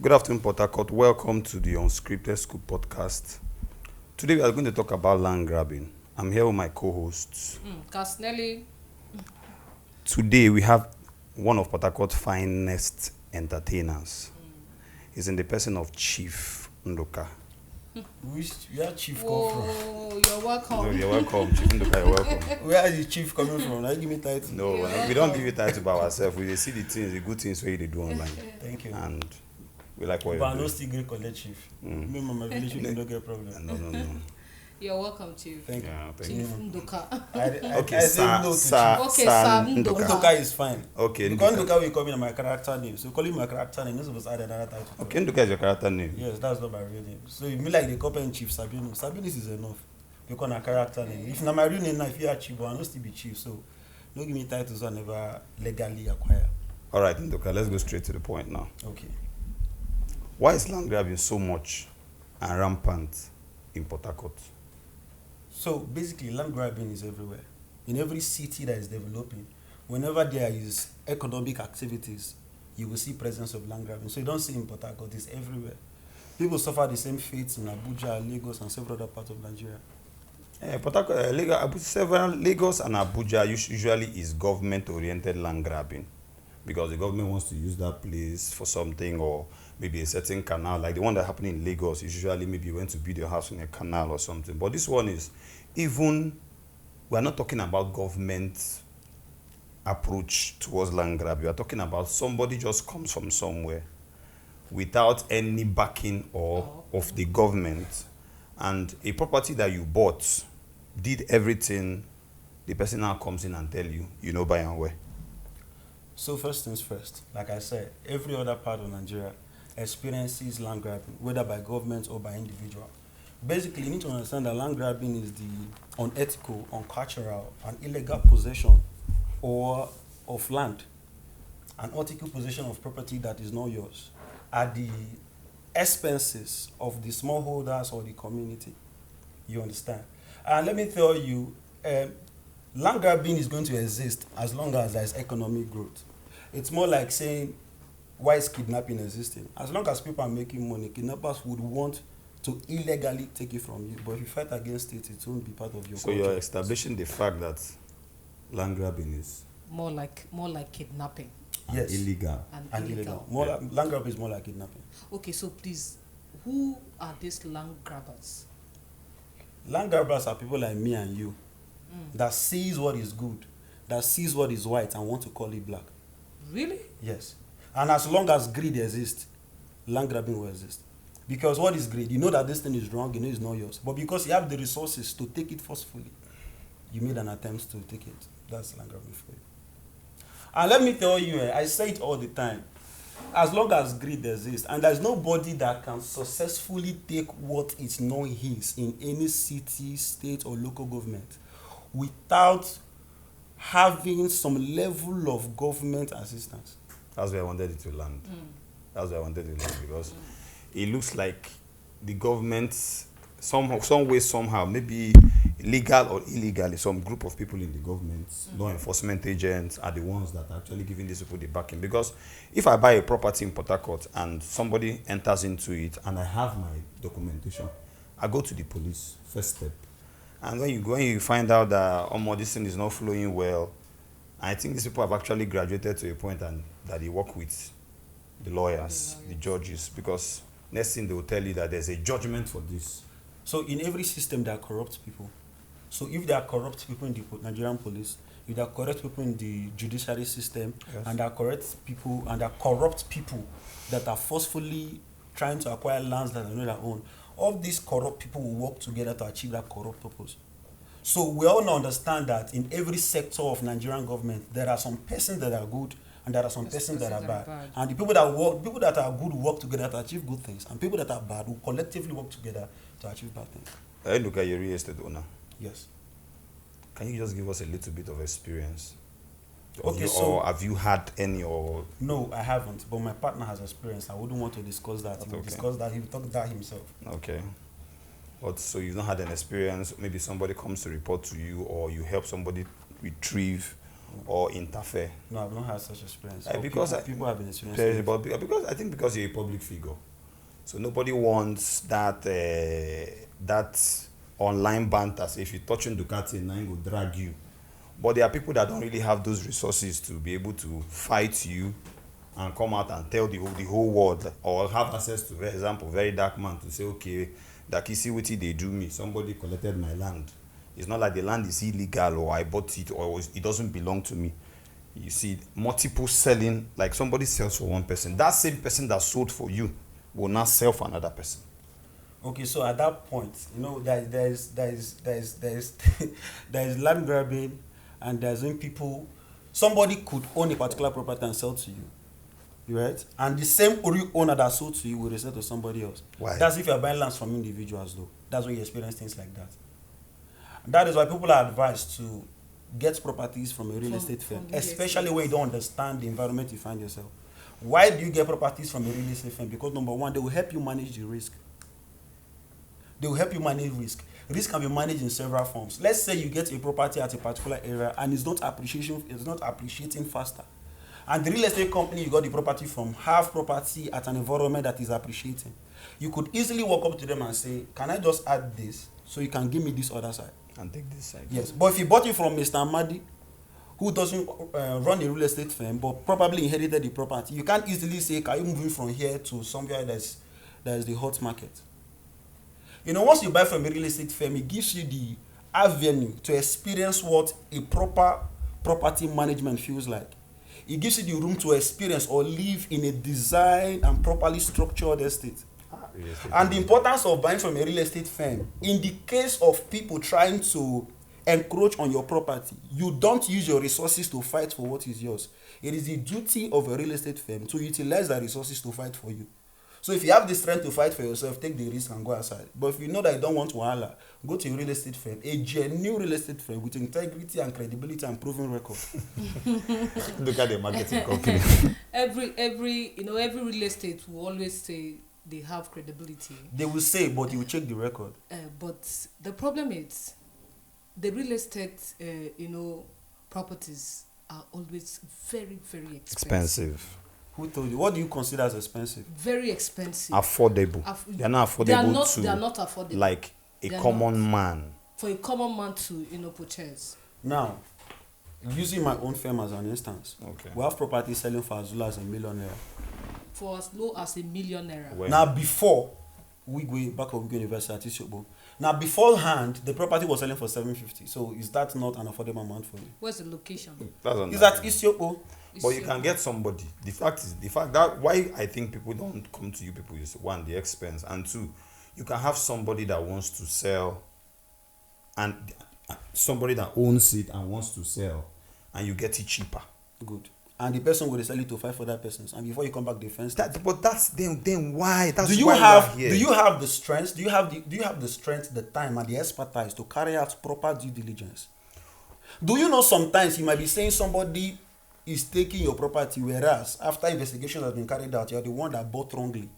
Good afternoon, Port Harcourt. Welcome to the Unscripted School podcast. Today we are going to talk about land grabbing. I'm here with my co-hosts. Casnelli. Today we have one of Port Harcourt's finest entertainers. He's in the person of Chief Ndoka. Where chief come Oh, you're welcome. No, you're welcome, Chief Ndoka. You're welcome. from? Where is the chief coming from? Now give me title. No, we don't give you title by ourselves. We see the things, the good things where they do online, Thank you. and we like what But I you're no doing. still great collect chief. Me and my village people don't get problem. No. You're welcome, Chief. Thank you. Yeah, thank Chief you. Ndoka. Okay, I say no to chief. Okay, sir, Ndoka. Ndoka is fine. Okay, Because Ndoka. Ndoka will come in my character name. So call him my character name. Not supposed to add another title. Okay, Ndoka is your character name. Yes, that's not my real name. So if me like the copy chief Sabinus. Sabinus is enough. Because na character name. If na my real name, now if you are chief, but I no still be chief. So don't give me titles I never legally acquire. All right, Ndoka, let's go straight to the point now. Okay. Why is land grabbing so much and rampant in Port Harcourt? So basically, land grabbing is everywhere. In every city that is developing, whenever there is economic activities, you will see presence of land grabbing. So you don't see in Port Harcourt, it's everywhere. People suffer the same fates in Abuja, Lagos, and several other parts of Nigeria. Port Harcourt, Lagos and Abuja usually is government-oriented land grabbing because the government wants to use that place for something, or maybe a certain canal, like the one that happened in Lagos. Usually maybe you went to build your house in a canal or something. But this one is even, we are not talking about government approach towards land grab. We are talking about somebody just comes from somewhere without any backing or of the government, and a property that you bought did everything. The person now comes in and tell you, buy and where. So first things first, like I said, every other part of Nigeria experiences land grabbing, whether by government or by individual. Basically, you need to understand that land grabbing is the unethical, uncultural, and illegal possession or of land, an unethical possession of property that is not yours, at the expenses of the smallholders or the community. You understand? And let me tell you, land grabbing is going to exist as long as there is economic growth. It's more like saying, why is kidnapping existing? As long as people are making money, kidnappers would want to illegally take it from you. But if you fight against it, it won't be part of your So culture. you're establishing the fact that land grabbing is More like kidnapping Yes. illegal. And illegal. More like, land grabbing is more like kidnapping. Okay, so please, who are these land grabbers? Land grabbers are people like me and you that sees what is good, that sees what is white and want to call it black. Really? Yes. And as long as greed exists, land grabbing will exist. Because what is greed? You know that this thing is wrong, you know it's not yours. But because you have the resources to take it forcefully, you made an attempt to take it. That's land grabbing for you. And let me tell you, I say it all the time. As long as greed exists, and there's nobody that can successfully take what is not his in any city, state, or local government without having some level of government assistance. That's where I wanted it to land. That's where I wanted it to land, because it looks like the government, some way, somehow, maybe legal or illegally, some group of people in the government, law enforcement agents, are the ones that are actually giving these people the backing. Because if I buy a property in Port Harcourt and somebody enters into it and I have my documentation, I go to the police, first step. And when you go and you find out that this thing is not flowing well, I think these people have actually graduated to a point and that they work with the lawyers, the judges, because next thing they will tell you that there's a judgment for this. So in every system, there are corrupt people. So if there are corrupt people in the Nigerian police, if there are corrupt people in the judiciary system, Yes. and there are corrupt people that are forcefully trying to acquire lands that are not their own, all these corrupt people will work together to achieve that corrupt purpose. So we all understand that in every sector of Nigerian government, there are some persons that are good and there are some persons that are bad. And the people that are good work together to achieve good things, and people that are bad will collectively work together to achieve bad things. I look at your real estate owner. Yes. Can you just give us a little bit of experience? Okay, Or have you had any? Or No, I haven't, but my partner has experience. I wouldn't want to discuss that. He will okay. discuss that. He will talk that himself. okay, but so you've not had an experience? Maybe somebody comes to report to you, or you help somebody retrieve or interfere. No, I've not had such experience. Because people have been experiencing it. But because I think because you're a public figure, so nobody wants that that online banter. So if you're touching Ducati, nine will drag you. But there are people that don't really have those resources to be able to fight you and come out and tell the whole world, or have access to, for example, very dark man to say, okay, that you see what they do me. Somebody collected my land. It's not like the land is illegal or I bought it or it doesn't belong to me. You see multiple selling, like somebody sells for one person. That same person that sold for you will not sell for another person. Okay, so at that point, you know, there's land grabbing, and there's when people, somebody could own a particular property and sell to you, right? And the same owner that sold to you will resell to somebody else. Why? That's if you're buying lands from individuals, though. That's when you experience things like that. That is why people are advised to get properties from a real estate firm, especially when you don't understand the environment you find yourself. Why do you get properties from a real estate firm? Because number one, they will help you manage the risk. They will help you manage risk. Risk can be managed in several forms. Let's say you get a property at a particular area and it's not appreciating faster. And the real estate company you got the property from have property at an environment that is appreciating. You could easily walk up to them and say, can I just add this so you can give me this other side? And take this side. Yes, but if you bought it from Mr. Amadi, who doesn't run a real estate firm, but probably inherited the property, you can't easily say, can you move it from here to somewhere that is the hot market? You know, once you buy from a real estate firm, it gives you the avenue to experience what a proper property management feels like. It gives you the room to experience or live in a designed and properly structured estate. And the importance of buying from a real estate firm, in the case of people trying to encroach on your property, you don't use your resources to fight for what is yours. It is the duty of a real estate firm to utilize the resources to fight for you. So if you have the strength to fight for yourself, take the risk and go outside. But if you know that you don't want wahala, go to a real estate firm, a genuine real estate firm with integrity and credibility and proven record. Look at the marketing company. every real estate will always say they have credibility. They will say, but you will check the record. But the problem is, the real estate, properties are always very, very expensive. Who told you? What do you consider as expensive? Very expensive. Affordable. They are not affordable they are not affordable. like a common man. For a common man to, purchase. Now, using my own firm as an instance, Okay. we have property selling for as low as $1 million. For as low as $1 million. When? Now, before we go back of University at Ishobo, now beforehand, the property was selling for $750. So is that not an affordable amount for you? Where's the location? Is that Ishobo? But you can get somebody. The fact that why I think people don't come to you people is one, the expense, and two, you can have somebody that wants to sell, and somebody that owns it and wants to sell, and you get it cheaper. Good. And the person will sell it to 5 other persons, and before you come back, they fence. But that's then why? That's do you why have we're here. do you have the strength? Do you have the strength, the time, and the expertise to carry out proper due diligence? Do you know sometimes you might be saying somebody is taking your property, whereas after investigation has been carried out, you're the one that bought wrongly?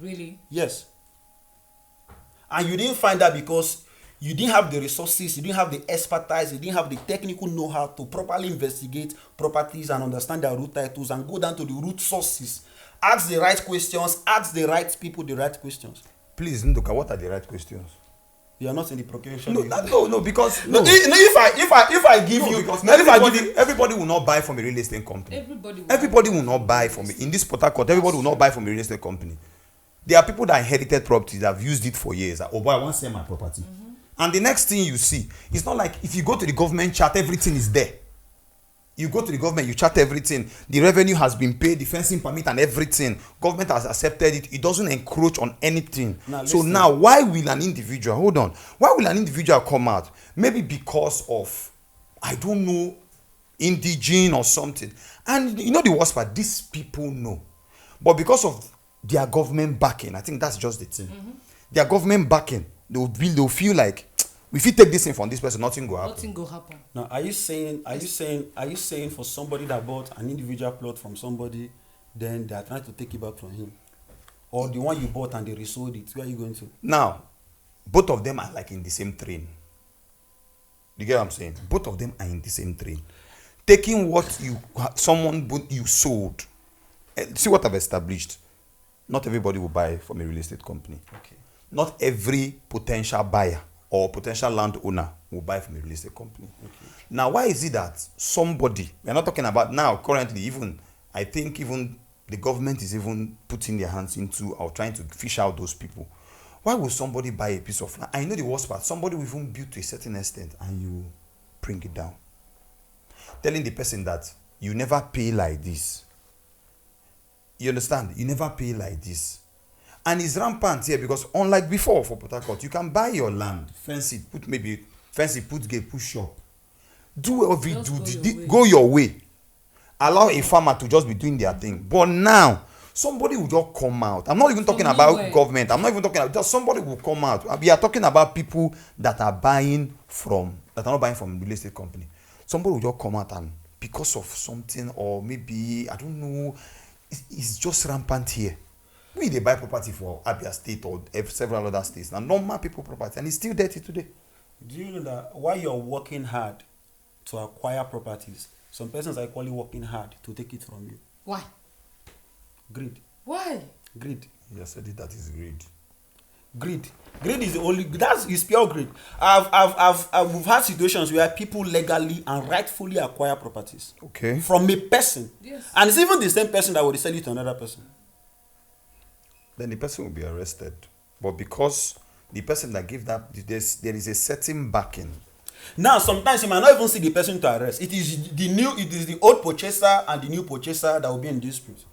Really? Yes. And you didn't find that because you didn't have the resources, you didn't have the expertise, you didn't have the technical know-how to properly investigate properties and understand their root titles and go down to the root sources. Ask the right questions, ask the right people the right questions. Please, Nduka, what are the right questions? You are not in the procuration. No, because if I give you, because everybody will not buy from a real estate company. Everybody will not buy from in this Port Harcourt. Everybody will not buy from a real estate company. There are people that inherited properties that have used it for years. Oh boy, I want to sell my property. And the next thing you see, it's not like if you go to the government chart, everything is there. You go to the government, you chart everything. The revenue has been paid, the fencing permit and everything. Government has accepted it. It doesn't encroach on anything. So now, why will an individual, hold on, why will an individual come out? Maybe because of, I don't know, indigene or something. And you know the worst part, these people know. But because of their government backing, I think that's just the thing. Their government backing, they'll feel like, if you take this in from this person, nothing will happen. Nothing will happen. Now, are you saying for somebody that bought an individual plot from somebody, then they are trying to take it back from him, or the one you bought and they resold it? Where are you going to? Now, both of them are like in the same train. You get what I'm saying? Both of them are in the same train. taking what you sold. See what I've established. Not everybody will buy from a real estate company. Okay. Not every potential buyer or potential landowner will buy from a real estate company. Okay. Now, why is it that somebody, we're not talking about now, currently, even, I think even the government is even putting their hands into or trying to fish out those people. Why would somebody buy a piece of land? I know the worst part. Somebody will even build to a certain extent and you bring it down. Telling the person that you never pay like this. You understand? You never pay like this. And it's rampant here because unlike before for Port Harcourt, you can buy your land, fence it, put gate, put shop. Do every go your way. Allow a farmer to just be doing their thing. But now, somebody will just come out. I'm not even talking about government. I'm not even talking about just somebody will come out. We are talking about people that are not buying from real estate company. Somebody will just come out and because of something or maybe I don't know, it's just rampant here. They buy property for Abia State or several other states. Now, normal people property and it's still dirty today. Do you know that while you're working hard to acquire properties, some persons are equally working hard to take it from you? Why? Greed. Why? Greed. You said it, that is greed. Greed is the only, is pure greed. We've had situations where people legally and rightfully acquire properties. Okay. From a person. Yes. And it's even the same person that will sell it to another person. Then the person will be arrested. But because the person that gave that, there is a certain backing. Now, sometimes you might not even see the person to arrest. It is the old purchaser and the new purchaser that will be in dispute.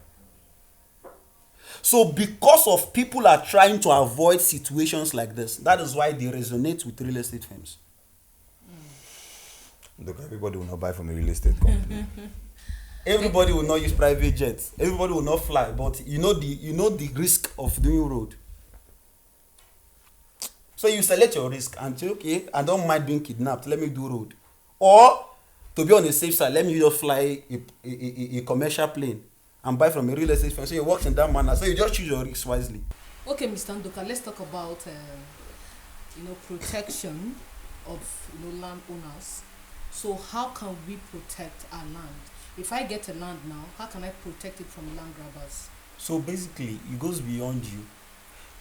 So because of people are trying to avoid situations like this, that is why they resonate with real estate firms. Look, everybody will not buy from a real estate company. Everybody will not use private jets. Everybody will not fly. But you know the risk of doing road. So you select your risk and say, okay, I don't mind being kidnapped. Let me do road. Or to be on the safe side, let me just fly a commercial plane and buy from a real estate firm. So it works in that manner. So you just choose your risks wisely. Okay, Mr. Ndoka, let's talk about protection of landowners. So how can we protect our land? If I get a land now, how can I protect it from land grabbers? So basically, it goes beyond you.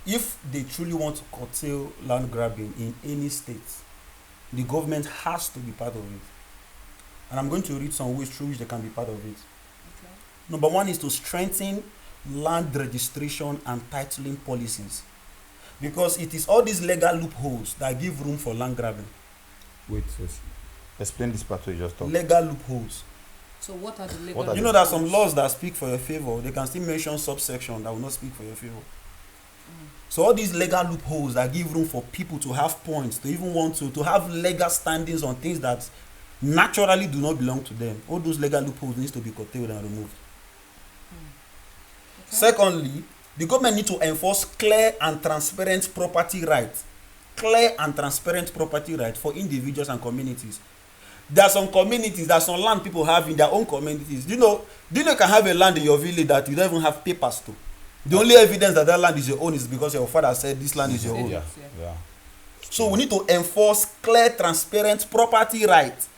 If they truly want to curtail land grabbing in any state, the government has to be part of it. And I'm going to read some ways through which they can be part of it. Okay. Number one is to strengthen land registration and titling policies. Because it is all these legal loopholes that give room for land grabbing. Wait, explain this part you just talked. Legal loopholes. So what are the legal You know there are some laws that speak for your favor. They can still mention subsection that will not speak for your favor. So all these legal loopholes that give room for people to have points, to even want to have legal standings on things that naturally do not belong to them. All those legal loopholes needs to be curtailed and removed. Okay. Secondly, the government needs to enforce clear and transparent property rights. Clear and transparent property rights for individuals and communities. There are some communities, there are some land people have in their own communities. Do you know you can have a land in your village that you don't even have papers to? The only evidence that land is your own is because your father said this land is your own. Yeah. So we need to enforce clear, transparent property rights.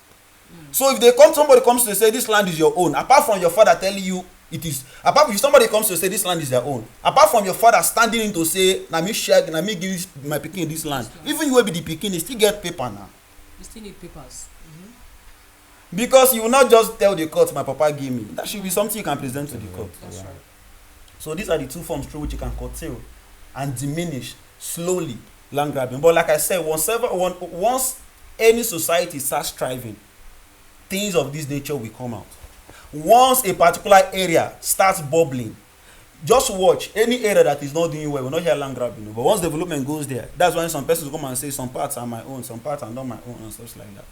So if somebody comes to say this land is your own, apart from your father telling you it is, apart if somebody comes to say this land is their own, apart from your father standing in to say, na me give my pikin this land, even you will be the pikin, you still get paper now. You still need papers. Because you will not just tell the court, my papa gave me. That should be something you can present to the court. That's right. So these are the two forms through which you can curtail and diminish slowly land grabbing. But like I said, once any society starts thriving, things of this nature will come out. Once a particular area starts bubbling, just watch any area that is not doing well. We're not here land grabbing, but once development goes there, that's when some persons come and say some parts are my own, some parts are not my own, and stuff like that.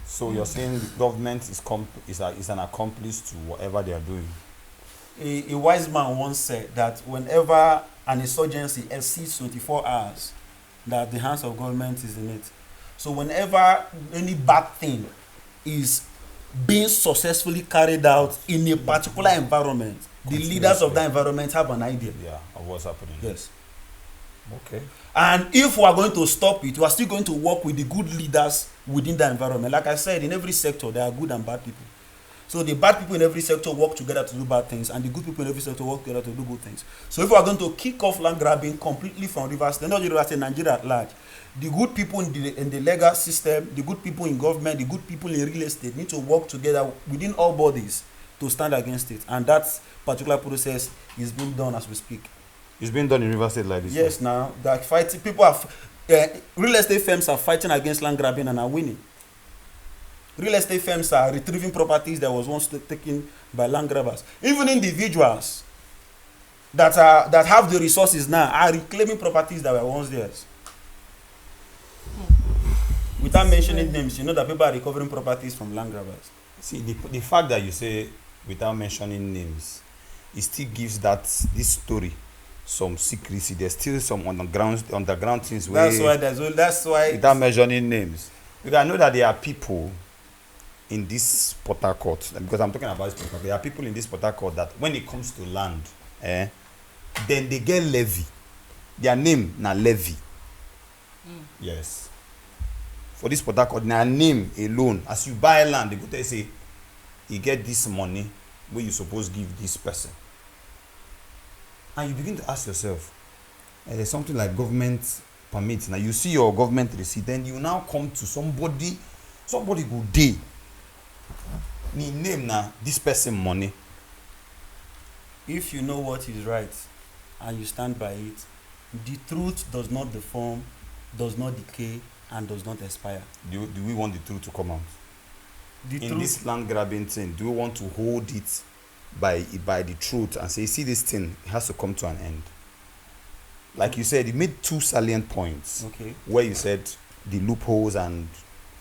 So you're saying the government is an accomplice to whatever they are doing? A wise man once said that whenever an insurgency exceeds 24 hours, that the hands of government is in it. So whenever any bad thing is being successfully carried out in a particular environment, the leaders of that environment have an idea. Yeah, of what's happening. Yes. Okay. And if we are going to stop it, we are still going to work with the good leaders within the environment. Like I said, in every sector, there are good and bad people. So the bad people in every sector work together to do bad things, and the good people in every sector work together to do good things. So if we are going to kick off land grabbing completely from Rivers State, not Rivers State, Nigeria at large, the good people in the legal system, the good people in government, the good people in real estate need to work together within all bodies to stand against it. And that particular process is being done as we speak. It's been done in River State like this. Yes, now that fighting people are real estate firms are fighting against land grabbing and are winning. Real estate firms are retrieving properties that was once taken by land grabbers. Even individuals that have the resources now are reclaiming properties that were once theirs. Without mentioning names, you know that people are recovering properties from land grabbers. See, the fact that you say without mentioning names, it still gives this story some secrecy. There's still some underground things. That's why without mentioning names, because I know that there are people in this Port Harcourt, because I'm talking about this Port Harcourt, there are people in this Port Harcourt that when it comes to land, then they get levy. Their name na levy. Yes. For this Port Harcourt, their name alone, as you buy land, they go tell you say, you get this money where you suppose give this person. And you begin to ask yourself, there's something like government permits. Now you see your government receipt, then you now come to somebody go dey. Ni name na this person money. If you know what is right and you stand by it, the truth does not deform, does not decay, and does not expire. Do we want the truth to come out? In this land grabbing thing, do we want to hold it by the truth and say, see, this thing has to come to an end? Like you said, you made two salient points. Okay. Where you said the loopholes and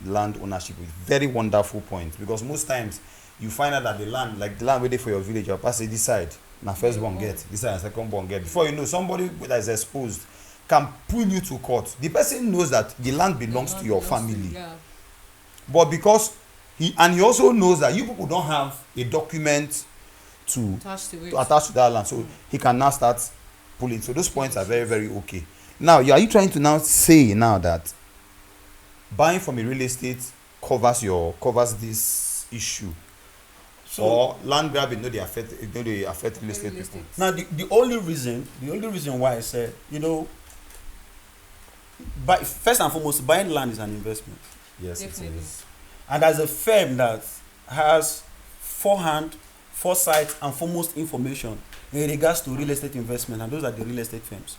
land ownership with very wonderful points, because most times you find out that the land waiting for your village, your pastor this side, na first born get, this side, second born get. Before you know, somebody that is exposed can pull you to court. The person knows that the land belongs to your family, but because he also knows that you people don't have a document to attach to that land, so he can now start pulling. So those points are very, very okay. Now, are you trying to now say now that buying from a real estate covers this issue? So, or land grabbing they affect real estate people? Now the only reason why I said, first and foremost, buying land is an investment. Yes, definitely. It is. And as a firm that has foresight and foremost information in regards to real estate investment, and those are the real estate firms.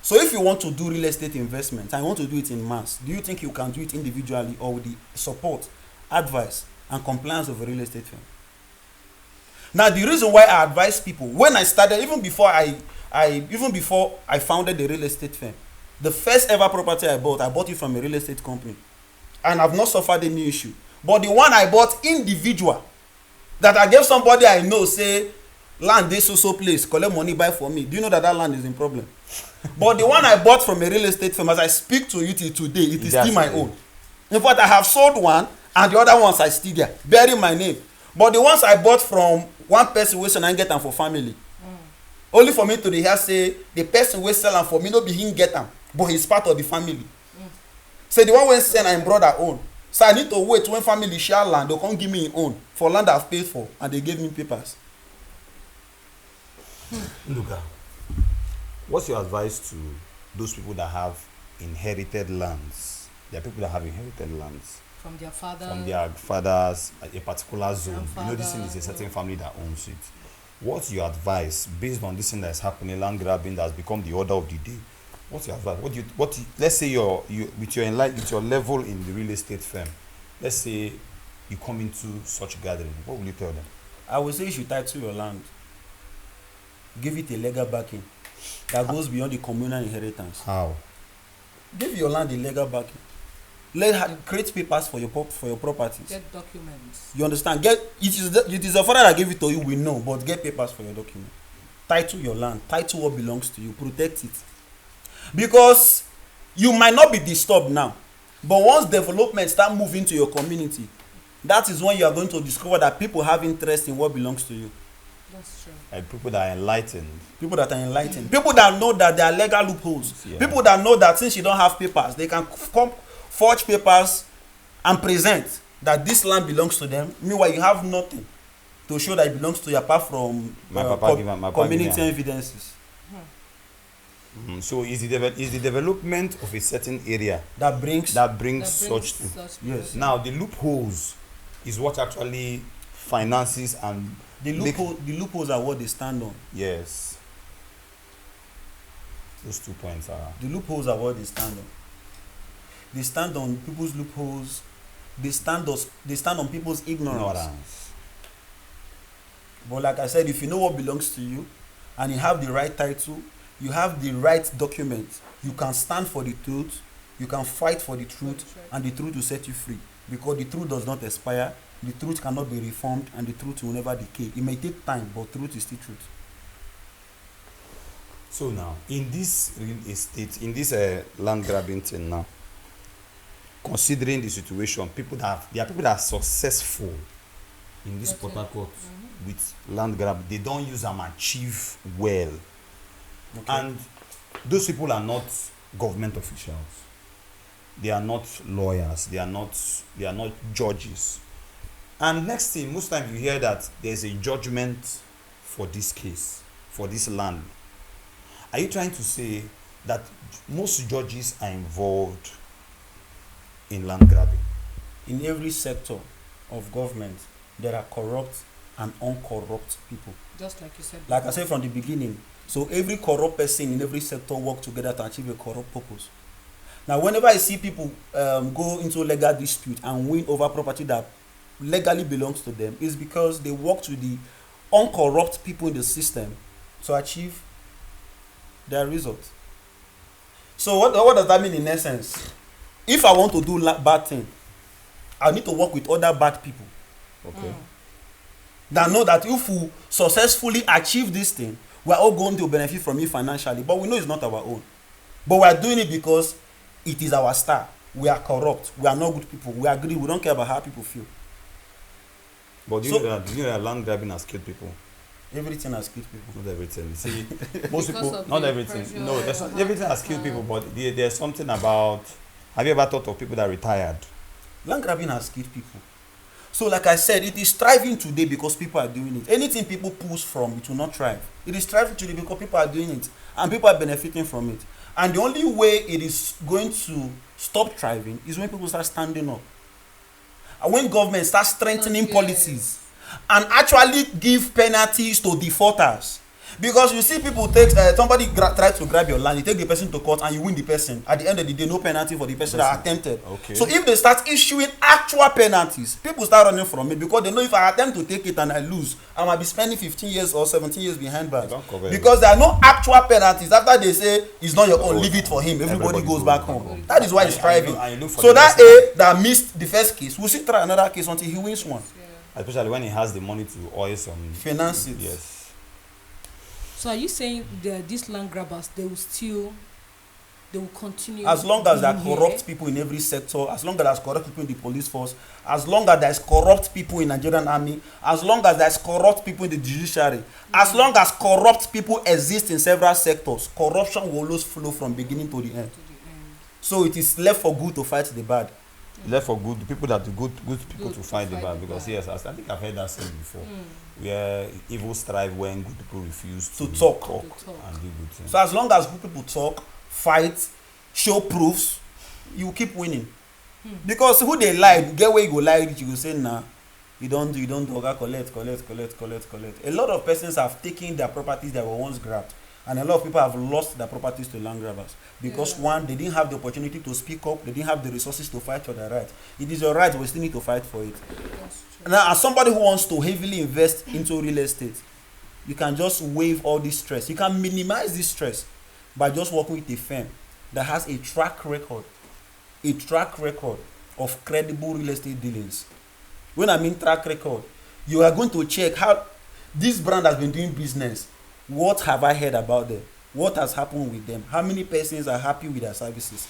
So if you want to do real estate investment and you want to do it in mass, do you think you can do it individually or with the support, advice, and compliance of a real estate firm? Now, the reason why I advise people, when I started, even before I founded the real estate firm, the first ever property I bought it from a real estate company, and I've not suffered any issue. But the one I bought individual, that I gave somebody I know, say, land this so place, collect money, buy for me. Do you know that land is in problem? But the one I bought from a real estate firm, as I speak to you today, it is still my own. In fact, I have sold one, and the other ones are still there, bearing my name. But the ones I bought from one person wey sell and get them for family, only for me to hear say the person wey sell am for me no be him get am, but he's part of the family. Say the one wey sell na him brother own. So I need to wait when family share land, they come give me him own for land I've paid for, and they gave me papers. Luka, what's your advice to those people that have inherited lands? There are people that have inherited lands from their fathers, a particular zone. This thing is a certain family that owns it. What's your advice based on this thing that is happening, land grabbing that has become the order of the day? What's your advice? Let's say you with your level in the real estate firm, let's say you come into such gathering, what will you tell them? I would say you should title your land. Give it a legal backing that goes beyond the communal inheritance. How? Give your land a legal backing. Create papers for your properties. Get documents. You understand? It is the father that gave it to you, we know, but get papers for your document. Title your land. Title what belongs to you. Protect it. Because you might not be disturbed now, but once development start moving to your community, that is when you are going to discover that people have interest in what belongs to you. That's true. Like people that are enlightened. People that are enlightened. People that know that there are legal loopholes. Yeah. People that know that since you don't have papers, they can come forge papers and present that this land belongs to them. Meanwhile, you have nothing to show that it belongs to you apart from community evidences. So is the development of a certain area That brings such thing. Yes. Now the loopholes is what actually finances and the loopholes are what they stand on. yes. Those 2 points are The loopholes are what they stand on. They stand on people's loopholes. They stand on people's ignorance. But like I said, if you know what belongs to you and you have the right title, you have the right document, you can stand for the truth, you can fight for the truth, and the truth will set you free. Because the truth does not expire, the truth cannot be reformed, and the truth will never decay. It may take time, but truth is still truth. So now, in this real estate, in this land grabbing thing now, considering the situation, there are people that are successful in this Port Harcourt with land grab. They don't use them achieve well. Okay. And those people are not government officials. They are not lawyers. They are not judges. And next thing, most times you hear that there's a judgment for this case, for this land. Are you trying to say that most judges are involved in land grabbing? In every sector of government, there are corrupt and uncorrupt people. Just like you said. Like I said from the beginning, so every corrupt person in every sector work together to achieve a corrupt purpose. Now, whenever I see people go into legal dispute and win over property that legally belongs to them, is because they worked with the uncorrupt people in the system to achieve their result. So what does that mean in essence? If I want to do bad thing, I need to work with other bad people. Okay. That know that if we successfully achieve this thing, we are all going to benefit from it financially, but we know it's not our own. But we are doing it because it is our star. We are corrupt. We are not good people. We agree. We don't care about how people feel. But do you know that land grabbing has killed people? Everything has killed people. Not everything. You see, most people, not everything. No, everything has killed people, but there's something about. Have you ever thought of people that retired? Land grabbing has killed people. So, like I said, it is thriving today because people are doing it. Anything people push from, it will not thrive. It is thriving today because people are doing it, and people are benefiting from it. And the only way it is going to stop thriving is when people start standing up. And when government starts strengthening policies and actually give penalties to defaulters. Because you see people take, somebody try to grab your land, you take the person to court and you win the person. At the end of the day, no penalty for the person that attempted. Okay. So if they start issuing actual penalties, people start running from it because they know if I attempt to take it and I lose, I might be spending 15 years or 17 years behind bars. Because there are no actual penalties. After they say it's not your own, leave it for him. Everybody goes back home. That is why it's thriving. So that A that missed the first case, we'll still try another case until he wins one. Yeah. Especially when he has the money to oil some finances. Yes. So are you saying these land grabbers, they will continue? As long as there are corrupt people in every sector, as long as there are corrupt people in the police force, as long as there is corrupt people in Nigerian army, as long as there is corrupt people in the judiciary, as long as corrupt people exist in several sectors, corruption will always flow from beginning to the end. So it is left for good to fight the bad. Left for good people good people to fight the bad. Because yes, I think I've heard that saying before. Where evil strive when good people refuse to talk and do good things. So as long as good people talk, fight, show proofs, you keep winning. Because who they lie, get where you go lie, you go say nah, you don't do, collect. A lot of persons have taken their properties that were once grabbed, and a lot of people have lost their properties to land grabbers because one, they didn't have the opportunity to speak up, they didn't have the resources to fight for their rights. It is your right, we still need to fight for it. Now, as somebody who wants to heavily invest into real estate, you can just waive all this stress. You can minimize this stress by just working with a firm that has a track record of credible real estate dealings. When I mean track record, you are going to check how this brand has been doing business. What have I heard about them? What has happened with them? How many persons are happy with their services?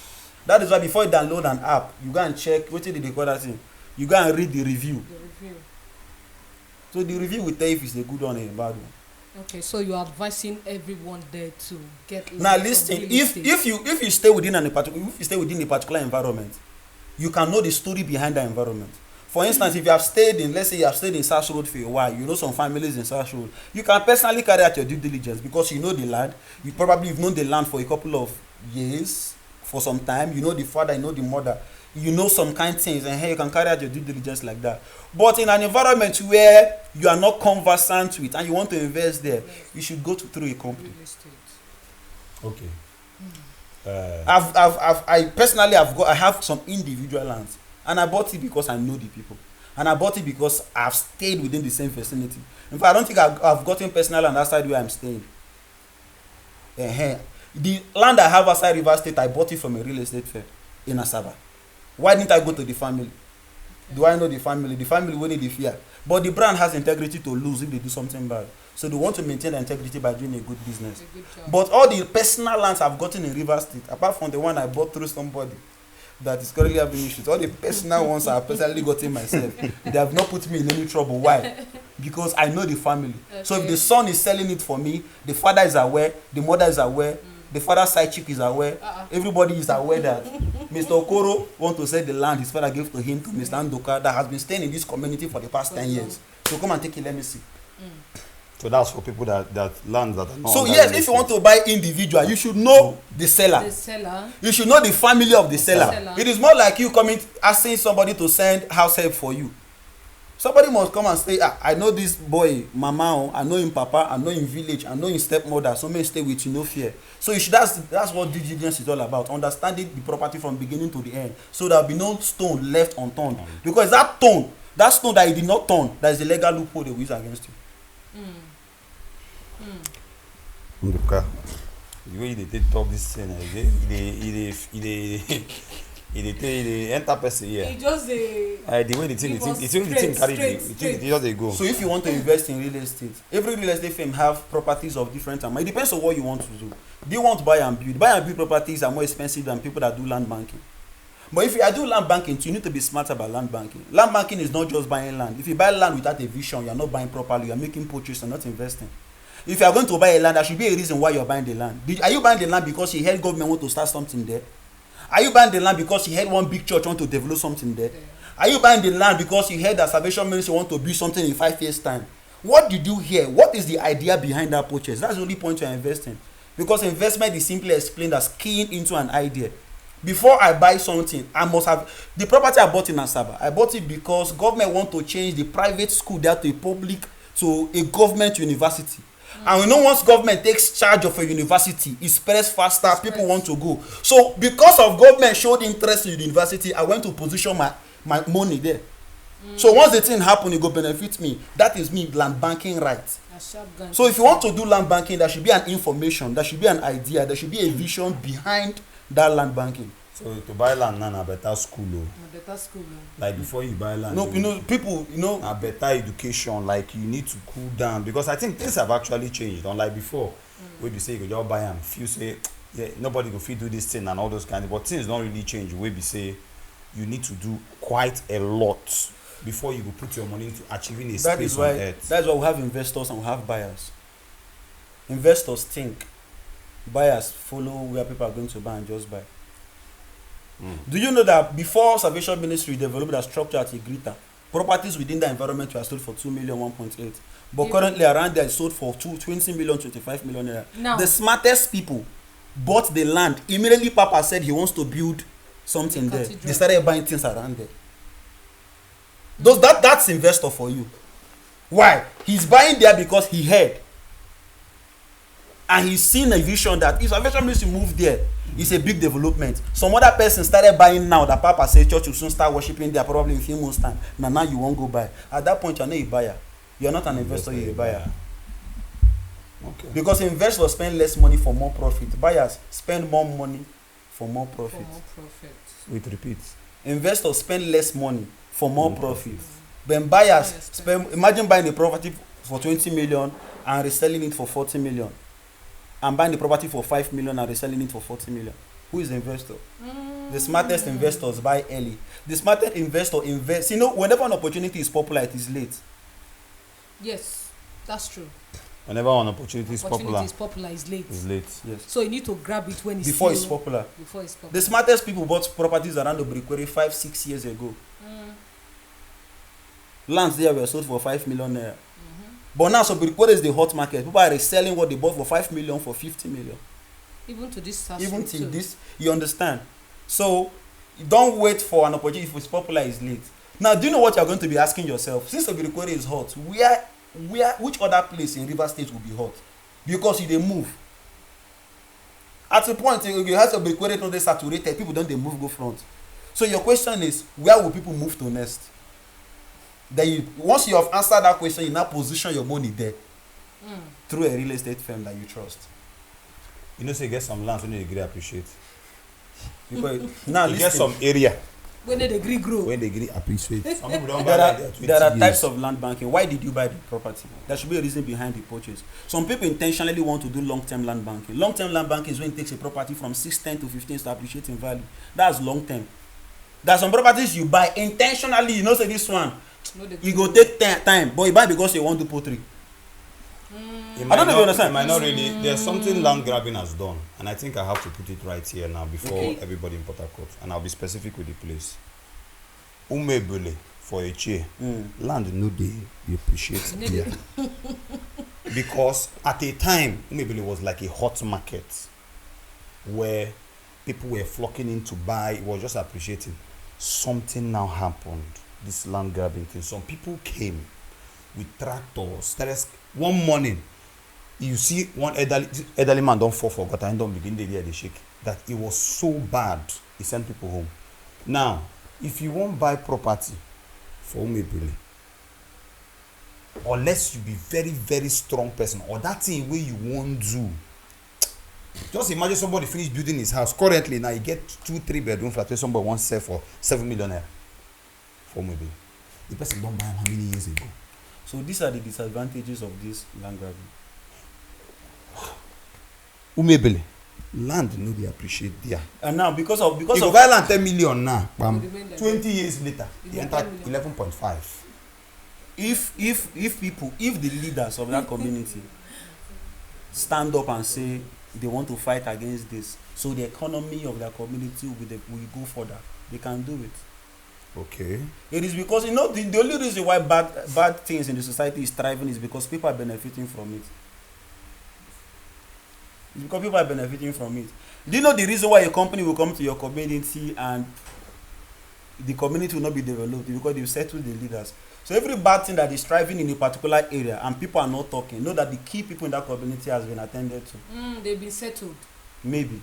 That is why before you download an app, you go and check, what did they call that thing? You go and read the review. So the review will tell if it's a good one or a bad one. Okay, so you're advising everyone there to get Now listen, if you stay within a particular environment, you can know the story behind that environment. For instance, if you have stayed in, let's say you have stayed in South Road for a while, you know some families in South Road, you can personally carry out your due diligence because you know the land. You probably have known the land for a couple of years, for some time. You know the father, you know the mother, you know some kind of things, and hey, you can carry out your due diligence like that. But in an environment where you are not conversant with and you want to invest there, you should go through a company. Okay. I personally I have some individual lands, and I bought it because I know the people, and I bought it because I've stayed within the same vicinity. In fact, I don't think I've gotten personal land outside where I'm staying. The land I have outside River State, I bought it from a real estate fair in Asaba. Why didn't I go to the family? Do I know the family? The family wouldn't the fear. But the brand has integrity to lose if they do something bad. So they want to maintain the integrity by doing a good business. A good job. But all the personal lands I've gotten in River State, apart from the one I bought through somebody that is currently having issues, all the personal ones I've personally gotten myself, they have not put me in any trouble. Why? Because I know the family. Okay. So if the son is selling it for me, the father is aware, the mother is aware, the father's side chick is aware, everybody is aware that Mr. Okoro wants to sell the land his father gave to him to Mr. Andoka that has been staying in this community for the past 10 years. So come and take it, let me see. So that's for people that land that are not. So yes, if you want to buy individual, you should know the seller. The seller. You should know the family of the seller. Seller. It is more like you coming asking somebody to send house help for you. Somebody must come and say, I know this boy, mama, I know him papa, I know him village, I know him stepmother, so may stay with you, no fear. So you should, that's what due diligence is all about, understanding the property from beginning to the end, so there will be no stone left unturned. Because that stone that you did not turn, that is the legal loophole they will use against you. Nduka, the way they talk this thing, they enter person here. It just the way the thing carry it just they go. So if you want to invest in real estate, every real estate firm have properties of different amount. It depends on what you want to do. Do you want to buy and build? Buy and build properties are more expensive than people that do land banking. But if you do land banking, you need to be smart about land banking. Land banking is not just buying land. If you buy land without a vision, you are not buying properly. You are making purchase and not investing. If you are going to buy a land, there should be a reason why you are buying the land. Are you buying the land because you heard government want to start something there? Are you buying the land because you heard one big church want to develop something there? Are you buying the land because you heard that Salvation Ministry want to build something in 5 years' time? What did you hear? What is the idea behind that purchase? That's the only point you are investing. Because investment is simply explained as keying into an idea. Before I buy something, I must have the property I bought in Asaba. I bought it because government want to change the private school there to a government university. And we know once government takes charge of a university, it spreads faster, people want to go. So because of government showed interest in the university, I went to position my money there. So once the thing happen, it go benefit me. That is me land banking right. So if you want to do land banking, there should be an information, there should be an idea, there should be a vision behind that land banking. So to buy land now, a better school, like before you buy land. No, people, a better education. Like you need to cool down because I think things have actually changed. Unlike before, where you say you just buy and few say, yeah, nobody go fit do this thing and all those kind of. But things don't really change. Where you say you need to do quite a lot before you go put your money into achieving a space on earth. That's why we have investors and we have buyers. Investors think, buyers follow where people are going to buy and just buy. Do you know that before Salvation Ministry developed a structure at Igrita, properties within the environment were sold for 2 million, 1.8, but currently around there sold for 20 million, 25 million naira. Now, the smartest people bought the land. Immediately Papa said he wants to build something there. They started buying things around there. That's investor for you. Why? He's buying there because he heard. And he's seen a vision that if Salvation Ministry move there, it's a big development. Some other person started buying now that Papa said church will soon start worshiping there probably in a few months time. Now you won't go buy. At that point, you're not a buyer. You're not an investor, you're a buyer. Okay. Because investors spend less money for more profit. Buyers spend more money for more profit. Wait, repeat. Investors spend less money for more profit. Then buyers spend, imagine buying a property for 20 million and reselling it for 40 million. And buying the property for 5 million and reselling it for 40 million. Who is the investor? The smartest investors buy early. The smartest investor invests. Whenever an opportunity is popular, it is late. Yes, that's true. Whenever an opportunity is popular, It's late. it's late. Yes. So you need to grab it when it's Before still, it's popular. Before it's popular. The smartest people bought properties around Obrikwere 5-6 years ago. Lands there were sold for 5 million naira. But now, so Obrikwere is the hot market. People are reselling what they bought for 5 million for 50 million. Even to this Even till this, you understand? So, don't wait for an opportunity. If it's popular, it's late. Now, do you know what you're going to be asking yourself? Since Obrikwere is hot, which other place in River State will be hot? Because if they move. At a point, you have Obrikwere to they saturated, people don't they move go front. So your question is, where will people move to next? Then once you have answered that question, you now position your money there through a real estate firm that you trust. You know, so you get some lands when you agree appreciate. Because now you get some area when they agree grow. when they agree appreciate. Some people don't buy like that. There are types of land banking. Why did you buy the property? There should be a reason behind the purchase. Some people intentionally want to do long-term land banking. Long-term land banking is when it takes a property from 6, 10 to 15 to appreciate in value. That's long-term. There are some properties you buy intentionally. You know, say this one, you go take time, but you buy because you want to poultry. I don't know if you understand. It might not really. There's something land grabbing has done, and I think I have to put it right here now before everybody in Port Harcourt, and I'll be specific with the place. Umebule for a chair. Land no day you appreciate there. Because at a time Umebule was like a hot market where people were flocking in to buy. It was just appreciating. Something now happened. This land grabbing thing. Some people came with tractors. One morning, you see one elderly man don't fall for gutter and don't begin the day they shake. That it was so bad, he sent people home. Now, if you won't buy property for Umebule, unless you be very, very strong person, or that thing where you won't do. Just imagine somebody finish building his house. Currently, now you get 2-3 bedroom flat where somebody wants to sell for 7 million naira for Umebule. The person don't buy him how many years ago? So these are the disadvantages of this land grabbing. Umebule, land no dey appreciate there. And now because of you buy land 10 million now, 20 years later, It you will enter 10 million. 11.5. if the leaders of that community stand up and say they want to fight against this, so the economy of their community will go further, they can do it. Okay. It is because, you know, the only reason why bad things in the society is thriving is because people are benefiting from it. It's because people are benefiting from it. Do you know the reason why a company will come to your community and the community will not be developed? Because they've settled the leaders. So every bad thing that is thriving in a particular area and people are not talking, know that the key people in that community has been attended to. They've been settled. Maybe.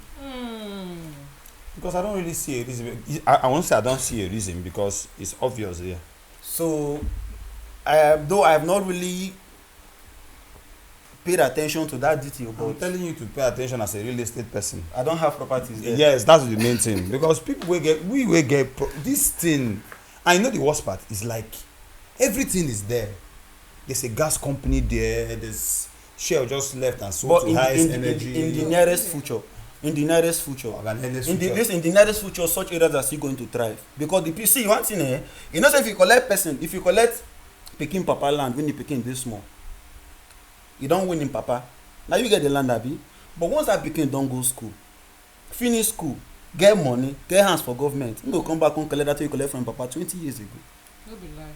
Because I don't really see a reason. I won't say I don't see a reason because it's obvious there. So, though I have not really paid attention to that detail, but I'm telling you to pay attention as a real estate person. I don't have properties there. Yes, that's the main thing. Because people will get this thing. I know the worst part is like everything is there. There's a gas company there. There's Shell just left and sold to highest energy. In the nearest future. In the nearest future, such areas are still going to thrive. Because the PC, one thing, you know, so if you collect Peking Papa land when the Peking this small, you don't win in Papa. Now you get the land, Abi. But once that Peking don't go school, finish school, get money, get hands for government, you go come back and collect that you collect from Papa 20 years ago. No be lie.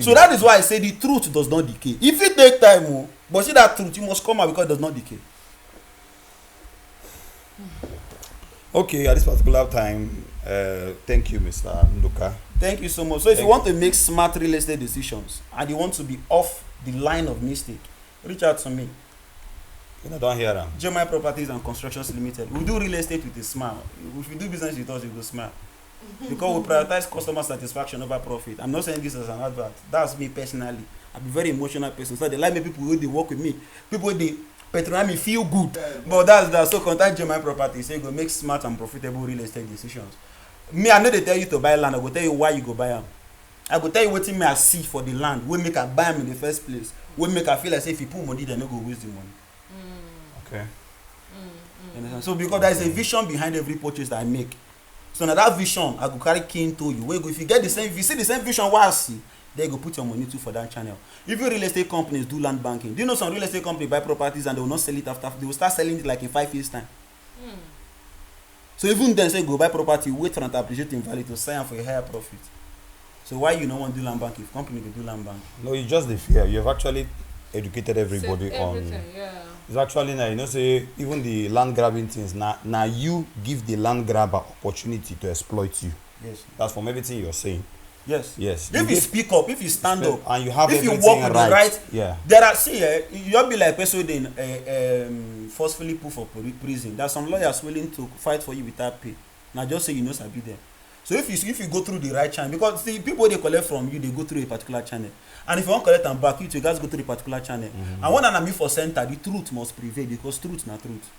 So that is why I say the truth does not decay. If it take time, but see that truth, you must come out because it does not decay. Okay, at this particular time, thank you, Mr. Nduka. Thank you so much. So if you want to make smart real estate decisions and you want to be off the line of mistake, reach out to me. You don't hear them. Jeremiah Properties and Constructions Limited. We do real estate with a smile. If you do business with us, you go smile. Because we prioritize customer satisfaction over profit. I'm not saying this as an advert. That's me personally. I'm a very emotional person. So they like me, people who they work with me. People they patronize me, feel good. But that's that. So contact Jeremiah Properties. So you go make smart and profitable real estate decisions. Me, I know they tell you to buy land. I go tell you why you go buy them. I go tell you what me I see for the land. We make I buy them in the first place. We make I feel like if you put money, they no go waste the money. Okay. So because there is a vision behind every purchase that I make. So now that vision, I go carry key into you. If you get the same, if you see the same vision what I see, They go put your money too for that channel. Even real estate companies do land banking. Do you know some real estate companies buy properties and they will not sell it after? They will start selling it like in 5 years time. So even then, say go buy property, wait for an appreciate in value to sell for a higher profit. So why you no want to do land banking? If company can do land banking? No, it's just the fear. You have actually educated everybody on. Yeah. It's actually now, you know, say even the land grabbing things. Now you give the land grabber opportunity to exploit you. Yes. That's from everything you're saying. Yes. Yes. If you speak up, if you stand up, and you have if you everything work with right, the right, yeah. there are you'll be like person forcefully put for prison. There are some lawyers willing to fight for you without pay. Now just say you know sabi there. So if you go through the right channel, because the people they collect from you, they go through a particular channel, and if you want collect them back, you guys go through a particular channel. And when I'm for center, the truth must prevail because truth na truth.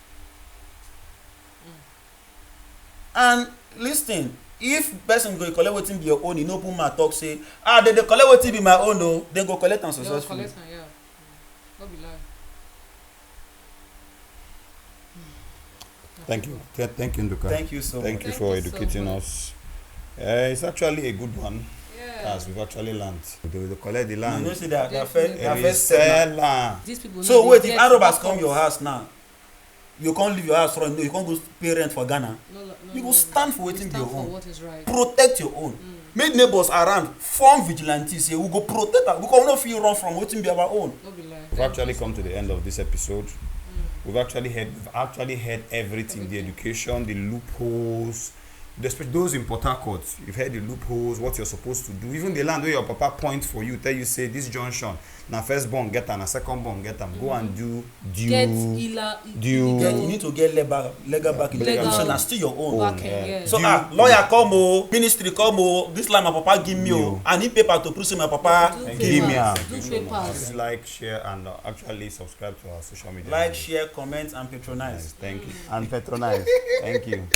And listen. If person go collect wetin be your own, you no put mouth talk say they collect wetin be my own o, they go collect am successfully. Collect am, yeah. No be lie. Thank you. Thank you, Nduka. Thank you so much. Thank you for educating so us. It's actually a good one. Yeah. As we've actually learned. They collect the land. You know say that Definitely. first Sell land. These people so know wait, they if get arobas backups. come your house now, you can't leave your house for no, you can't go pay rent for Ghana. You go stand for wetin be your own. What is right. Protect your own. Make neighbors around, form vigilantes here. We go protect am because we no fit run from wetin be our own. No be lie. We've actually come to the end of this episode. We've actually heard everything, the education, the loopholes, those in Port Harcourt. You've heard the loopholes, what you're supposed to do. Even the land where your papa points for you, tell you say this junction, na first born get am, na second born get am. Go and do due. You need to get legal backing. So na still your own. Backing, yeah. So lawyer come o, ministry come o, this land my papa give me o, I need paper to prove say my papa Give me am. Do papers. Please like, share, and actually subscribe to our social media. like, share, comment, and patronize. Thank you. And patronize. Thank you.